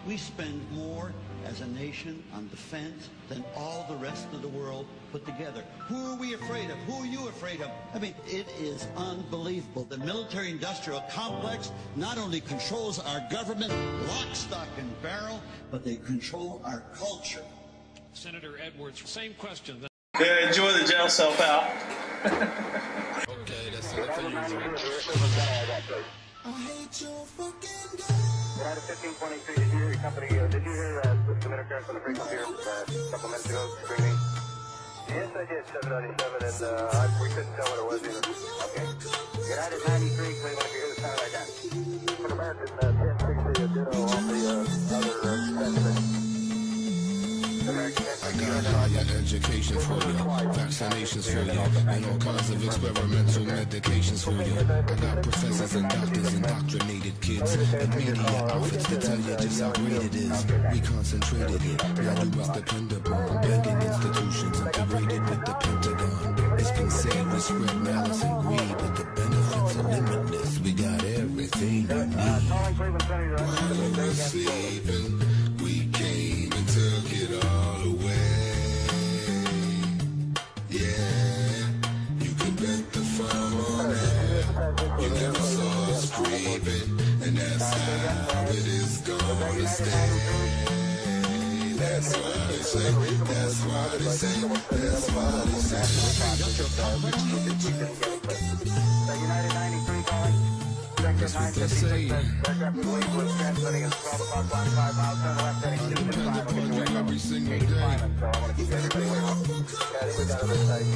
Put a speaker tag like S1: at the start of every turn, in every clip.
S1: We spend more as a nation on defense than all the rest of the world put together. Who are we afraid of? Who are you afraid of? I mean, it is unbelievable. The military-industrial complex not only controls our government, lock, stock, and barrel, but they control our culture.
S2: Senator Edwards, same question.
S3: Yeah, enjoy the jail cell, pal.
S4: Okay, that's it for you.
S5: I hate your fucking guts.
S6: United 1523, did you hear your company, did you hear some interference on the frequency here a couple minutes ago screaming? Yes, I did, 797, and we couldn't tell what it was either. Okay. United 93, Cleveland, if you hear the sound like that. For American 1060, a ditto on the other specimen.
S4: I got higher education for you, vaccinations for you, and all kinds of experimental medications for you. I got professors and doctors, indoctrinated kids, and media outfits to tell you just how great it is. We concentrated it, now you rock dependable, banking institutions integrated with the Pentagon. It's been said we spread malice and greed, but the benefits are limitless. We got everything you need. We're receiving, we came and took it all away. Yeah, you can bet the farm on it. You never saw us grieving, and that's how it is gonna stay. That's why they say, that's why they say, that's why they say.
S6: United 93 calling.
S4: That's what they say.
S6: Aircraft was transmitting at 12 o'clock, 5 miles, turn left, heading 265.
S4: Upon you every single day.
S6: So I want to keep everybody away. Yeah, I think we got it this side.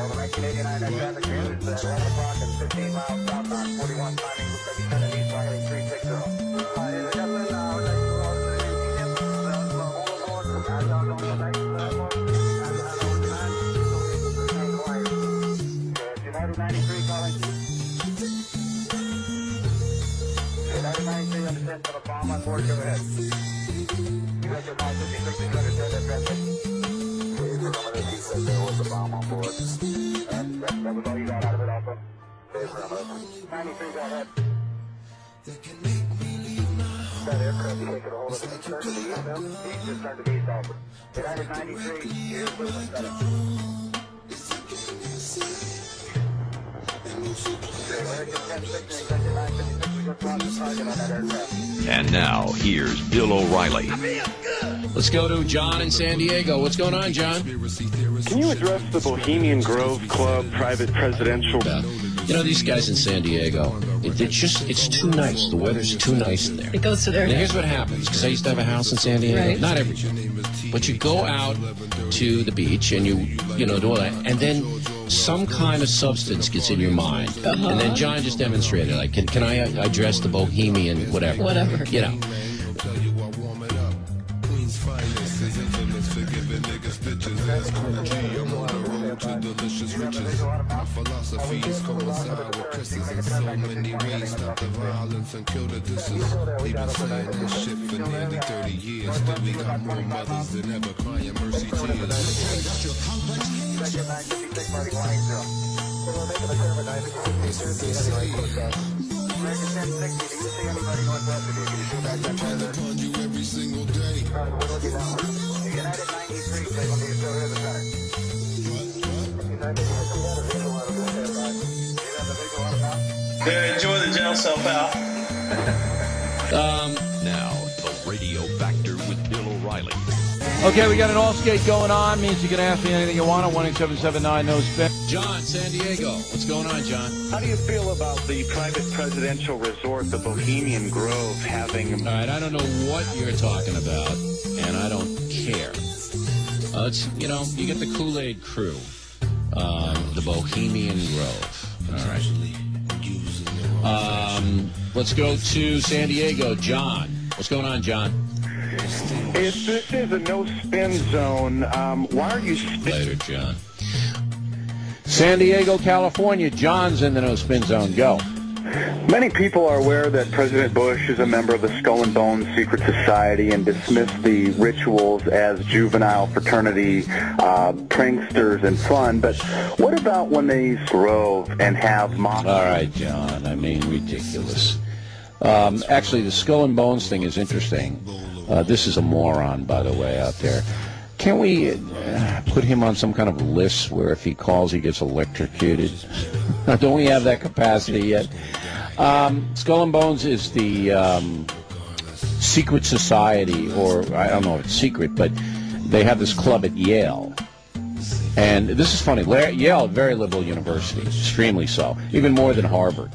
S6: Over 1989, that traffic is at 11 o'clock and 15 miles southbound, 41 timing, looks like he's heading east, heading 360. United 93 calling. United 93 understands got a bomb on board, go ahead. You got your 556, you understand that traffic? Remember that he said there was a bomb on board. That was all you got out of it also? 93, go ahead. That aircraft you take it a hold of it, turn to the east now? East, just turn to the east also. United 93, here's Cleveland Center.
S7: And now, here's Bill O'Reilly.
S2: Let's go to John in San Diego. What's going on, John?
S8: Can you address the Bohemian Grove Club private presidential?
S2: You know, these guys in San Diego, it's too nice. The weather's too nice there.
S9: It goes to their
S2: Now, here's what happens, because I used to have a house in San Diego.
S9: Right.
S2: Not every year. But you go out to the beach and you do all that, and then some kind of substance gets in your mind. And then John just demonstrated, like, can I address the Bohemian whatever?
S9: Whatever.
S2: You know.
S4: Delicious riches. My philosophy is coincide with Chris's in so many ways. Stop the violence and kill the disses. We've been saying this shit for nearly 30 years. Still we got more mothers than ever crying mercy Depend upon you every single day.
S6: United 93, Cleveland, you still hear the center.
S3: Yeah, enjoy the jail cell, pal.
S7: Now, the Radio Factor with Bill O'Reilly.
S10: Okay, we got an all-skate going on. Means you can ask me anything you want on 1-877-9-NO-SPIN.
S2: John, San Diego. What's going on, John?
S8: How do you feel about the private presidential resort, the Bohemian Grove, having...
S2: All right, I don't know what you're talking about, and I don't care. It's, you get the Kool-Aid crew, the Bohemian Grove. All right. Let's go to San Diego. John. What's going on, John?
S8: If this is a no-spin zone, why are you...
S2: Later, John.
S10: San Diego, California. John's in the no-spin zone. Go.
S8: Many people are aware that President Bush is a member of the Skull and Bones Secret Society and dismiss the rituals as juvenile fraternity pranksters and fun. But what about when they grove and have mock...
S10: All right, John. I mean, ridiculous. Actually, the Skull and Bones thing is interesting.
S2: This is a moron, by the way, out there. Can't we put him on some kind of list where if he calls, he gets electrocuted? Don't we have that capacity yet? Skull and Bones is the secret society, or I don't know if it's secret, but they have this club at Yale. And this is funny. Yale, very liberal university, extremely so, even more than Harvard.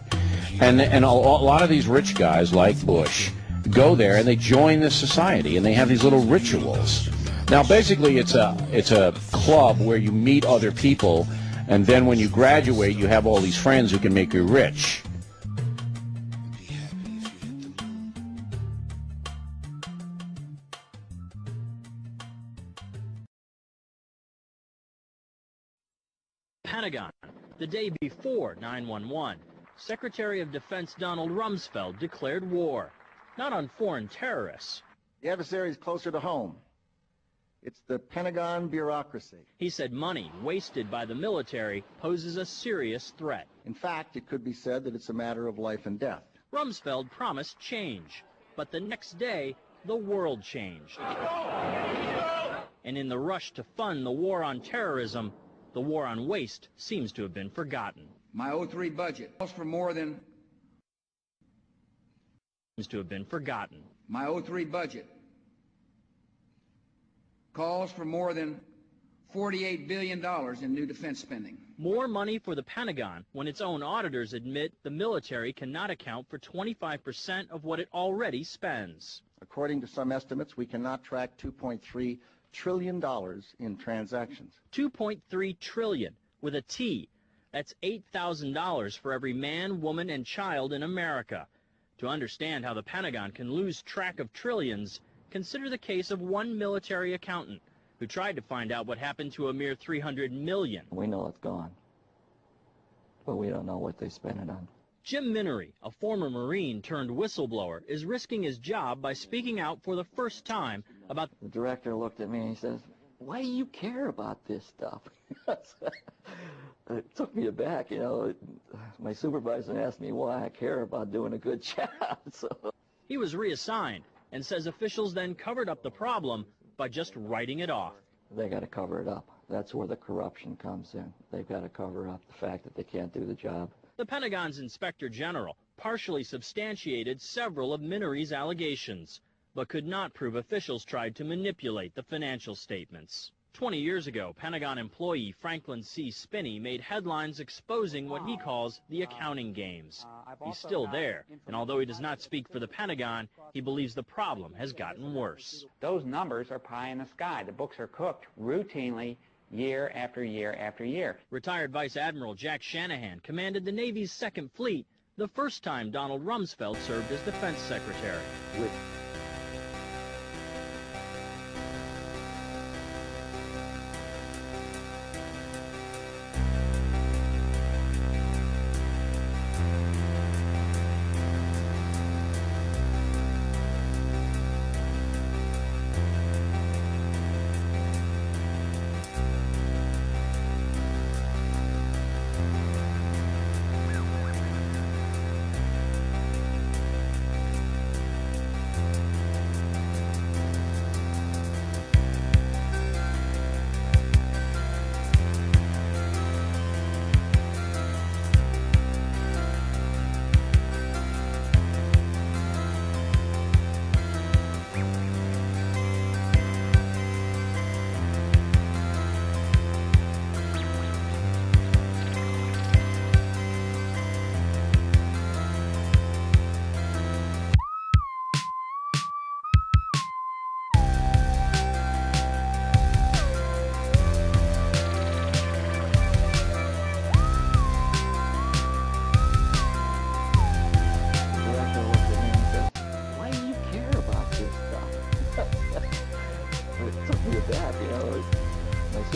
S2: And a lot of these rich guys like Bush go there and they join this society and they have these little rituals. Now, basically, it's a club where you meet other people, and then when you graduate, you have all these friends who can make you rich.
S9: Pentagon. The day before 9/11, Secretary of Defense Donald Rumsfeld declared war, not on foreign terrorists.
S11: The adversary is closer to home. It's the Pentagon bureaucracy.
S9: He said money wasted by the military poses a serious threat.
S11: In fact, it could be said that it's a matter of life and death.
S9: Rumsfeld promised change, but the next day, the world changed. And in the rush to fund the war on terrorism, the war on waste seems to have been forgotten.
S12: My 03 budget calls for more than...
S9: Seems to have been forgotten.
S12: My 03 budget calls for more than $48 billion in new defense spending.
S9: More money for the Pentagon when its own auditors admit the military cannot account for 25% of what it already spends.
S11: According to some estimates, we cannot track $2.3 trillion in transactions.
S9: $2.3 trillion with a T. That's $8,000 for every man, woman, and child in America. To understand how the Pentagon can lose track of trillions, consider the case of one military accountant who tried to find out what happened to a mere $300 million.
S13: We know it's gone, but we don't know what they spent it on.
S9: Jim Minery, a former Marine turned whistleblower, is risking his job by speaking out for the first time about...
S13: The director looked at me and he says, "Why do you care about this stuff?" It took me aback, you know. My supervisor asked me why I care about doing a good job. So
S9: he was reassigned and says officials then covered up the problem by just writing it off.
S13: They got to cover it up. That's where the corruption comes in. They've got to cover up the fact that they can't do the job.
S9: The Pentagon's Inspector General partially substantiated several of Minery's allegations, but could not prove officials tried to manipulate the financial statements. 20 years ago, Pentagon employee Franklin C. Spinney made headlines exposing what he calls the accounting games. He's still there, and although he does not speak for the Pentagon, he believes the problem has gotten worse.
S14: Those numbers are pie in the sky. The books are cooked routinely year after year after year.
S9: Retired Vice Admiral Jack Shanahan commanded the Navy's Second Fleet the first time Donald Rumsfeld served as Defense Secretary.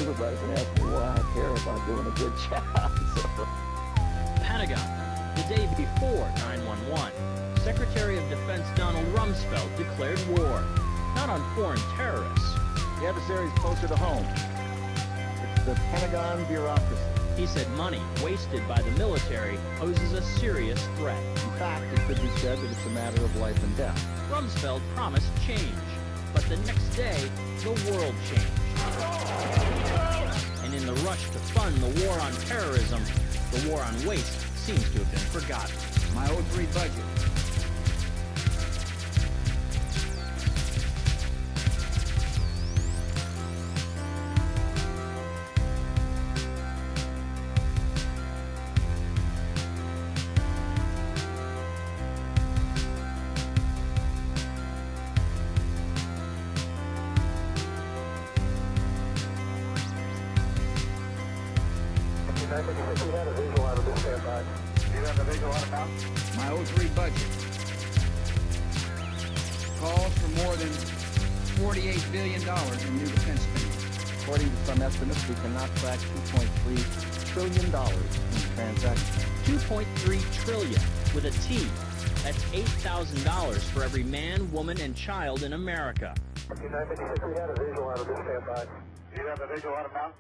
S13: supervisor asked me why I care about doing a good job. So.
S9: Pentagon. The day before 9/11, Secretary of Defense Donald Rumsfeld declared war, not on foreign terrorists.
S11: The adversary is closer to home. It's the Pentagon bureaucracy.
S9: He said money wasted by the military poses a serious threat.
S11: In fact, it could be said that it's a matter of life and death.
S9: Rumsfeld promised change, But the next day, the world changed. And in the rush to fund the war on terrorism, the war on waste seems to have been forgotten.
S12: My 03 budget.
S6: We had a visual out of this standby. Do you have the visual out of now?
S12: My 03 budget calls for more than $48 billion in new defense spending.
S11: According to some estimates, we cannot track $2.3 trillion in transactions.
S9: 2.3 trillion with a T. That's $8,000 for every man, woman, and child in America.
S6: We had a visual out of this standby. Do you have the visual out of now?